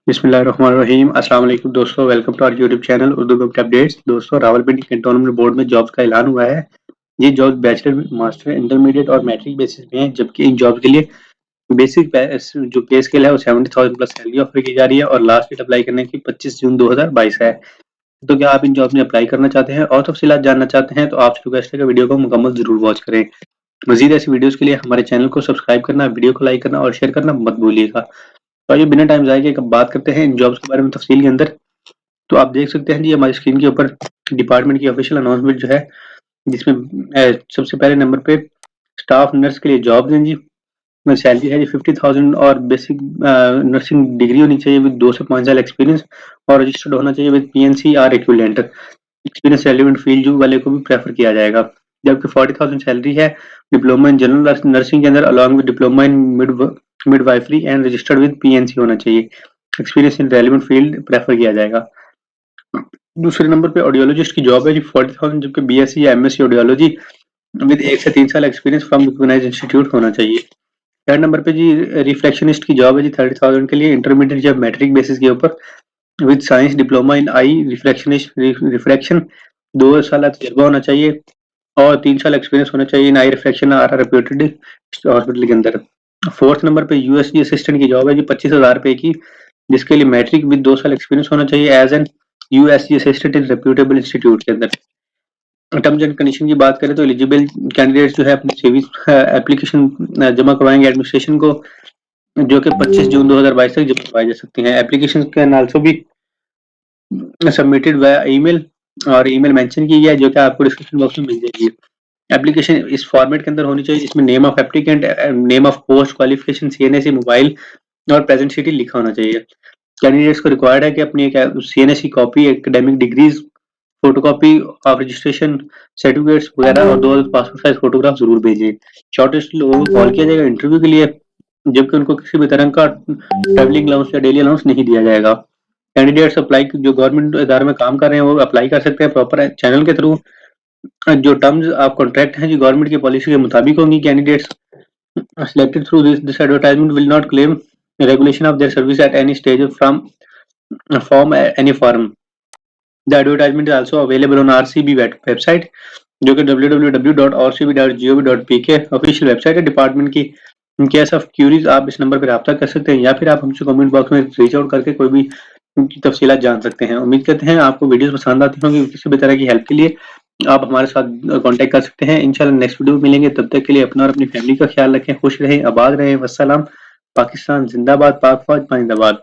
बिस्मिल्लाहिर्रहमानिर्रहीम। अस्सलाम वालेकुम दोस्तों, welcome to our YouTube channel Urdu web updates. दोस्तों, रावलपिंडी कैंटोनमेंट बोर्ड में जॉब्स का ऐलान हुआ है। ये जॉब बैचलर, मास्टर, इंटरमीडिएट और मैट्रिक बेसिस पे हैं, जबकि इन जॉब के लिए जो पे स्केल है वो 70,000 प्लस सैलरी ऑफर की जा रही है और लास्ट डेट अप्लाई करने की 25 जून 2022 है। तो क्या आप इन जॉब में अप्लाई करना चाहते हैं और तफसीलात जानना चाहते हैं, तो आपसे रिक्वेस्ट है कि वीडियो को मुकम्मल जरूर वॉच करें। मजीद ऐसी वीडियोस के लिए हमारे चैनल को सब्सक्राइब करना, वीडियो को लाइक करना और शेयर करना मत भूलिएगा। तो आइए बिना टाइम ज़ाया किए अब बात करते हैं इन जॉब्स के बारे में तफ़सील के अंदर। तो आप देख सकते हैं जी हमारी स्क्रीन के ऊपर डिपार्टमेंट की ऑफिशियल अनाउंसमेंट जो है, जिसमें सबसे पहले नंबर पे स्टाफ नर्स के लिए जॉब्स हैं जी। सैलरी है जी 50,000 और बेसिक नर्सिंग डिग्री होनी चाहिए विद 2 से 5 साल एक्सपीरियंस और रजिस्टर्ड होना चाहिए विद पीएनसी और इक्विवेलेंट। एक्सपीरियंस रेलेवेंट फील्ड जो वाले को भी प्रेफर किया जाएगा। जबकि 40,000 सैलरी है डिप्लोमा इन जनरल नर्सिंग के अंदर along with diploma in midwifery and registered with PNC होना चाहिए। Experience in relevant field prefer किया जाएगा। दूसरे नंबर पे ऑडियोलॉजिस्ट की जॉब है जी 40,000, जबकि बीएससी या एमएससी ऑडियोलॉजी विद 1 से 3 साल एक्सपीरियंस फ्रॉम रिकॉग्नाइज्ड इंस्टीट्यूट होना चाहिए। थर्ड नंबर पे जी रिफ्लेक्शनिस्ट की जॉब है जी 30,000 के लिए, इंटरमीडिएट या मैट्रिक बेसिस के ऊपर with science diploma in I refraction 2 साल तजुर्बा होना चाहिए और 3 साल एक्सपीरियंस होना चाहिए इन आई रिफ्रैक्शन और रेप्यूटेड हॉस्पिटल के अंदर। फोर्थ नंबर पे यूएसजी असिस्टेंट की जॉब है जी 25,000 रुपए की, जिसके लिए मैट्रिक विद 2 साल एक्सपीरियंस होना चाहिए as an USG assistant in reputable institute के अंदर। टर्म्स एंड कंडीशन की बात करें तो एलिजिबल कैंडिडेट्स जो है अपनी सीवी एप्लीकेशन जमा करवाएंगे एडमिनिस्ट्रेशन को, जो कि 25 जून 2022 तक जमा करवाई जा सकती हैं। Application can also be submitted via email और ईमेल मेंशन की गया है, जो कि आपको डिस्क्रिप्शन बॉक्स में मिल जाएगी। एप्लीकेशन इस फॉर्मेट के अंदर होनी चाहिए जिसमें name of applicant, name of post, qualification, CNSE, mobile और प्रेजेंट सिटी लिखा होना चाहिए। कैंडिडेट्स को रिक्वायर्ड है कि अपनी एक CNSE copy, academic degrees, photocopy of registration certificates वगैरह और 2 पासपोर्ट साइज फोटोग्राफ जरूर भेजिए। शॉर्टेस्ट लोगों को कॉल किया जाएगा इंटरव्यू के लिए, जबकि उनको किसी भी तरह का ट्रैवलिंग अलाउंस या डेली अलाउंस नहीं दिया जाएगा। कैंडिडेट्स अप्लाई जो गवर्नमेंट इदारे में काम कर रहे हैं वो अप्लाई कर सकते हैं प्रॉपर चैनल के थ्रू। जो टर्म्स ऑफ कॉन्ट्रैक्ट हैं जो गवर्नमेंट की पॉलिसी के मुताबिक होंगी। Candidates selected through this advertisement will not claim regulation of their service at any stage from form any form. The advertisement is also available on RCB website, जो कि www.rcb.gov.pk official website है department की। In case of curies आप इस number पर रब्ता कर सकते हैं या फिर आप हमसे कमेंट बॉक्स में रीच आउट करके कोई भी उनकी तफसीलात जान सकते हैं। उम्मीद करते हैं आपको वीडियोस पसंद आती होंगी। किसी भी तरह की हेल्प के लिए आप हमारे साथ कांटेक्ट कर सकते हैं। इंशाल्लाह नेक्स्ट वीडियो में मिलेंगे, तब तक के लिए अपना और अपनी फैमिली का ख्याल रखें, खुश रहें, आबाद रहें। वस्सलाम। पाकिस्तान जिंदाबाद, पाक फौज जिंदाबाद।